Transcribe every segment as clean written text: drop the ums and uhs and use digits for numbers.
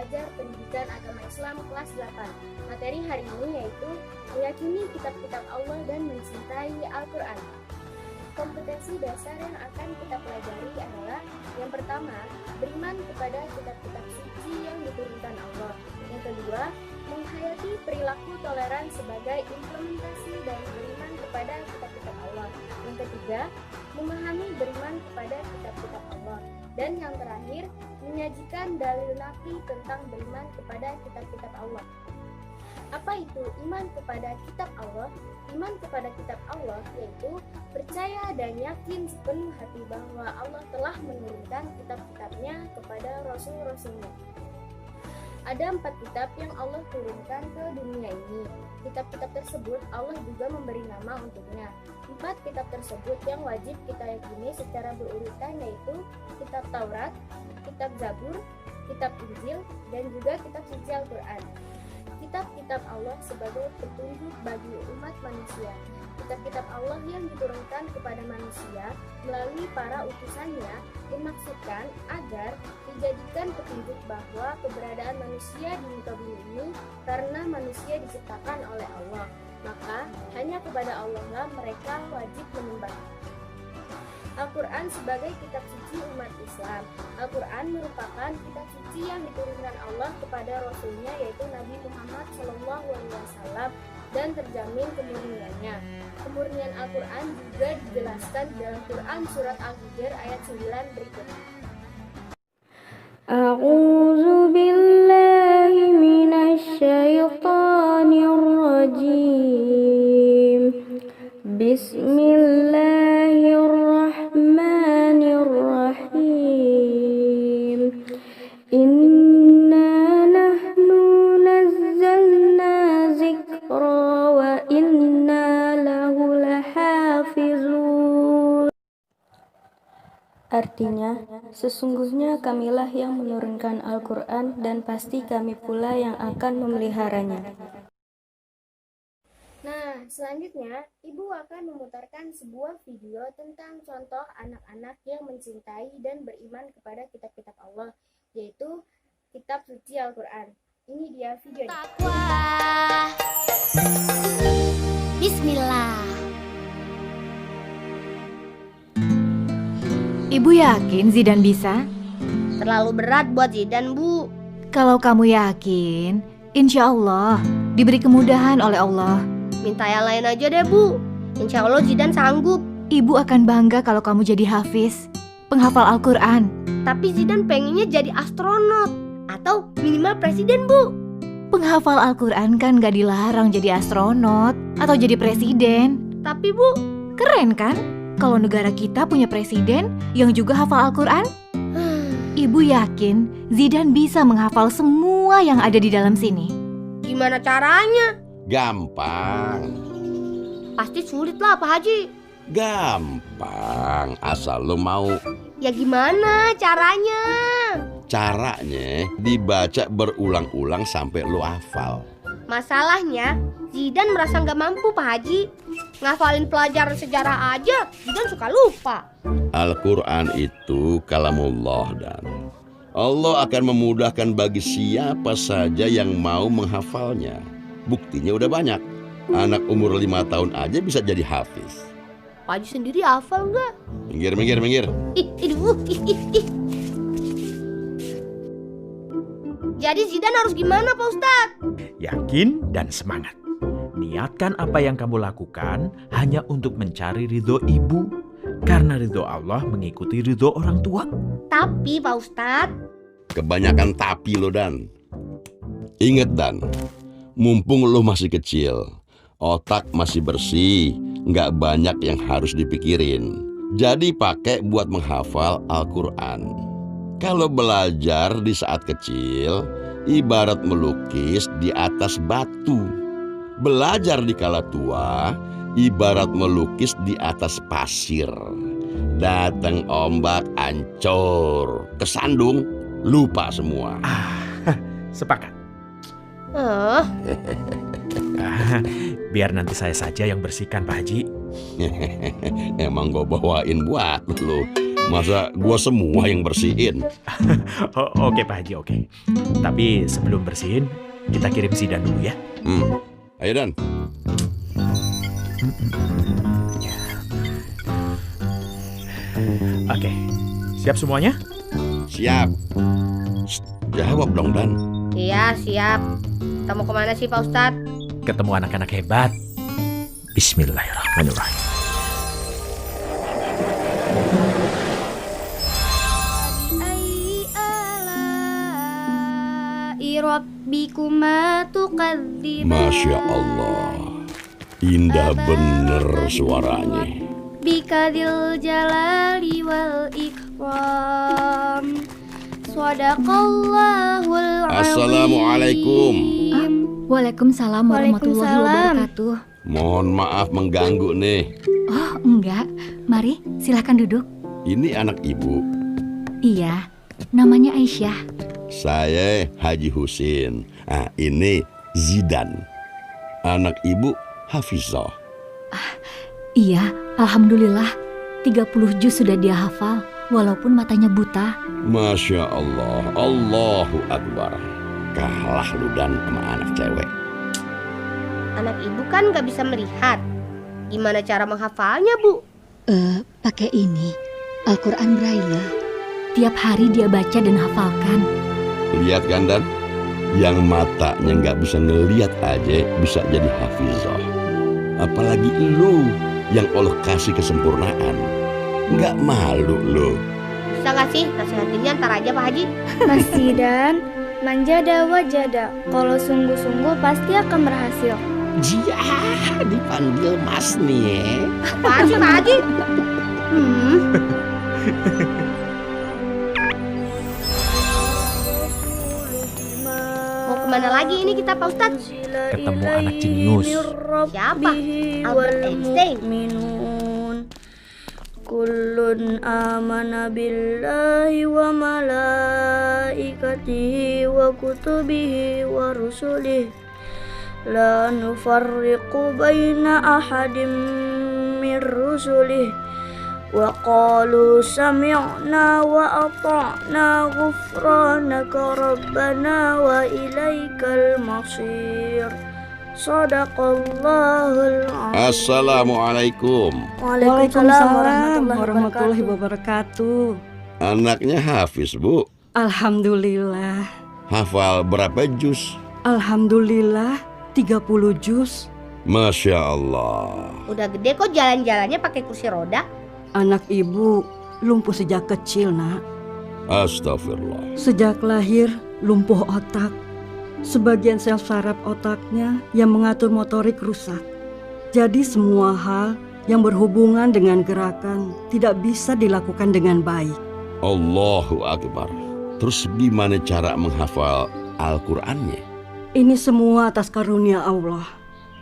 Pengajar Pendidikan Agama Islam kelas 8. Materi hari ini yaitu meyakini kitab-kitab Allah dan mencintai Al-Quran. Kompetensi dasar yang akan kita pelajari adalah yang pertama, beriman kepada kitab-kitab suci yang diturunkan Allah. Yang kedua, menghayati perilaku toleran sebagai implementasi dari beriman kepada kitab-kitab Allah. Yang ketiga, memahami beriman kepada kitab-kitab Allah. Dan yang terakhir, menyajikan dalil nafsi tentang beriman kepada kitab-kitab Allah. Apa itu iman kepada kitab Allah? Iman kepada kitab Allah yaitu percaya dan yakin sepenuh hati bahwa Allah telah menurunkan kitab-kitabnya kepada Rasul-Rasulnya. Ada 4 kitab yang Allah turunkan ke dunia ini. Kitab-kitab tersebut Allah juga memberi nama untuknya. 4 kitab tersebut yang wajib kita yakini secara berurutan yaitu kitab Taurat, kitab Zabur, kitab Injil, dan juga kitab suci Al-Quran. Kitab-kitab Allah sebagai petunjuk bagi umat manusia. Kitab-kitab Allah yang diturunkan kepada manusia melalui para utusannya dimaksudkan agar dijadikan petunjuk bahwa keberadaan manusia di muka bumi ini karena manusia diciptakan oleh Allah. Maka hanya kepada Allah lah mereka wajib menyembah. Al-Quran sebagai kitab suci umat Islam. Al-Quran merupakan kitab suci yang diturunkan Allah kepada Rasulnya yaitu Nabi Muhammad SAW dan terjamin kemurniannya. Kemurnian Al-Quran juga dijelaskan di dalam Quran surat Al-Hijr ayat 9 berikut. A'udzu billahi minasy syaithanir rajim. Bismillahirrahmanirrahim. Inna nahnu nazzalna dzikra wa inna lahu lahafizun. Artinya, sesungguhnya kamilah yang menurunkan Al-Quran dan pasti kami pula yang akan memeliharanya. Nah, selanjutnya Ibu akan memutarkan sebuah video tentang contoh anak-anak yang mencintai dan beriman kepada kitab-kitab Allah, yaitu kitab suci Al-Quran. Ini dia videonya. Takwa. Bismillah. Ibu yakin Zidan bisa? Terlalu berat buat Zidan, Bu. Kalau kamu yakin, insya Allah diberi kemudahan oleh Allah. Minta yang lain aja deh, Bu. Insya Allah Zidan sanggup. Ibu akan bangga kalau kamu jadi hafiz, penghafal Al-Quran. Tapi Zidan pengennya jadi astronot atau minimal presiden, Bu. Penghafal Al-Quran kan gak dilarang jadi astronot atau jadi presiden. Tapi, Bu, Keren kan? Kalau negara kita punya presiden yang juga hafal Al-Quran. Ibu yakin Zidan bisa menghafal semua yang ada di dalam sini. gimana caranya? Gampang, Pasti sulit lah, Pak Haji. gampang asal lo mau. Ya gimana caranya? Caranya dibaca berulang-ulang sampai lo hafal. Masalahnya, Zidan merasa nggak mampu, Pak Haji. Ngafalin pelajaran sejarah aja, Zidan suka lupa. Al-Quran itu kalamullah dan Allah akan memudahkan bagi siapa saja yang mau menghafalnya. Buktinya udah banyak. Anak umur 5 tahun aja bisa jadi hafiz. Pak Haji sendiri hafal nggak? Minggir, minggir, minggir. Ih. Jadi Zidan harus gimana, Pak Ustadz? Yakin dan semangat. Niatkan apa yang kamu lakukan hanya untuk mencari ridho ibu. Karena ridho Allah mengikuti ridho orang tua. Tapi Pak Ustadz, Kebanyakan tapi lo Dan. Ingat Dan, mumpung lo masih kecil, otak masih bersih, nggak banyak yang harus dipikirin. Jadi pakai buat menghafal Al-Quran. Kalau belajar di saat kecil, ibarat melukis di atas batu. Belajar di kala tua, ibarat melukis di atas pasir. Datang ombak, ancur, kesandung, lupa semua. Sepakat. eh, Biar nanti saya saja yang bersihkan, Pak Haji. Emang gue bawain buat lo. Masa gua semua yang bersihin? Oke Pak Haji, oke. Tapi sebelum bersihin, kita kirim Zidan dulu ya. Ayo Dan. Oke, siap semuanya? Siap. Jawab dong Dan. Iya, siap. Kita mau kemana sih Pak Ustadz? Ketemu anak-anak hebat. Bismillahirrahmanirrahim. Masya Allah. Indah bener suaranya. Bikadil jalali wal ikram. Sadaqallahul azim. Assalamualaikum. Waalaikumsalam warahmatullahi wabarakatuh. Mohon maaf mengganggu nih. Oh, enggak. Mari, silahkan duduk. Ini anak ibu. Iya, namanya Aisyah. Saya Haji Husin. Nah, ini Zidan. Anak ibu Hafizah. Iya, alhamdulillah. 30 juz sudah dia hafal, walaupun matanya buta. Masya Allah. Allahu Akbar. Kalah lu Dan sama anak cewek. Anak ibu kan gak bisa melihat. Gimana cara menghafalnya, Bu? Pakai ini, Al-Quran Braille. Tiap hari dia baca dan hafalkan. Lihat kan Dan? Yang matanya nggak bisa ngelihat aja bisa jadi hafizah. Apalagi lu yang Allah kasih kesempurnaan. Nggak malu lu. Bisa gak sih nasihatinnya ntar aja Pak Haji? Mas Zidan, manjada wajada. Kalau sungguh-sungguh pasti akan berhasil. Jia, dipanggil Mas nih ya. Apaan sih Pak Haji? Mau kemana lagi ini kita Pak Ustadz? Ketemu anak jenius. Siapa? Albert Einstein. Kullun amana billahi wa malaikatihi wa kutubihi wa rusulihi la nufarriqu baina ahadim min rusulihi wa qalu sami'na wa ata'na ghufranaka rabbana wa ilaikal masir. Sadaqallahul azim. Assalamualaikum. Waalaikumsalam warahmatullahi wabarakatuh. Anaknya Hafiz, Bu. Alhamdulillah. Hafal berapa juz? Alhamdulillah 30 juz. Masya Allah. Udah gede kok jalan-jalannya pakai kursi roda? Anak ibu lumpuh sejak kecil, Nak. Astagfirullah. Sejak lahir lumpuh otak. Sebagian sel saraf otaknya yang mengatur motorik rusak. Jadi semua hal yang berhubungan dengan gerakan tidak bisa dilakukan dengan baik. Allahu Akbar. Terus gimana cara menghafal Al-Qur'annya? Ini semua atas karunia Allah.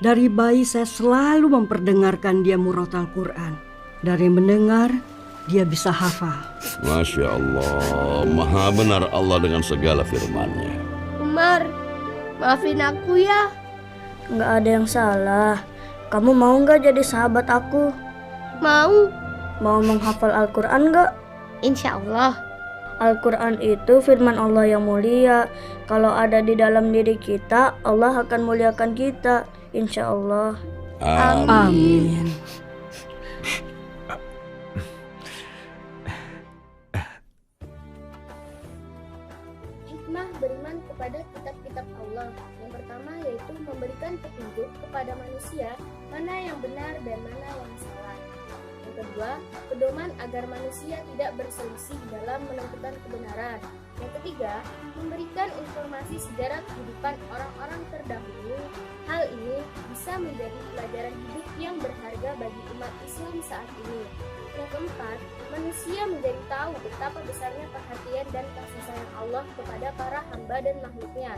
Dari bayi saya selalu memperdengarkan dia murotal Quran. Dari mendengar, dia bisa hafal. Masya Allah. Maha benar Allah dengan segala firman-Nya. Umar, maafin aku ya. Nggak ada yang salah. Kamu mau nggak jadi sahabat aku? Mau. Mau menghafal Al-Quran nggak? Insya Allah. Al-Quran itu firman Allah yang mulia. Kalau ada di dalam diri kita, Allah akan muliakan kita. Insya Allah. Amin. Hikmah beriman kepada kitab-kitab Allah. Yang pertama yaitu memberikan petunjuk kepada manusia mana yang benar dan mana yang salah. Yang kedua, pedoman agar manusia tidak berselisih dalam menentukan kebenaran. Yang ketiga, memberikan informasi sejarah kehidupan orang-orang terdahulu. Hal ini bisa menjadi pelajaran hidup yang berharga bagi umat Islam saat ini. Yang keempat, manusia menjadi tahu betapa besarnya perhatian dan kasih sayang Allah kepada para hamba dan makhluknya.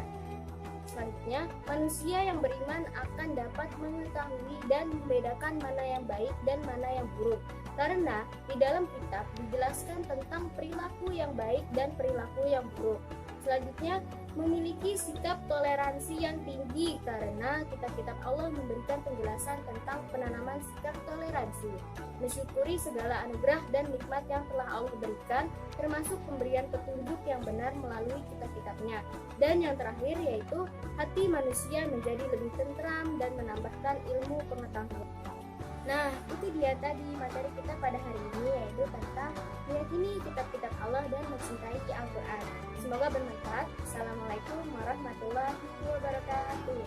Selanjutnya, manusia yang beriman akan dapat mengetahui dan membedakan mana yang baik dan mana yang buruk. Karena di dalam kitab dijelaskan tentang perilaku yang baik dan perilaku yang buruk. Selanjutnya, memiliki sikap toleransi yang tinggi karena kitab-kitab Allah memberikan penjelasan tentang penanaman sikap toleransi. Mensyukuri segala anugerah dan nikmat yang telah Allah berikan, termasuk pemberian petunjuk yang benar melalui kitab-kitabnya. Dan yang terakhir yaitu hati manusia menjadi lebih tentram dan menambahkan ilmu pengetahuan. Nah, itu dia tadi materi kita pada hari ini, yaitu tentang meyakini kitab-kitab Allah dan mencintai Al-Quran. Semoga bermanfaat. Assalamualaikum warahmatullahi wabarakatuh.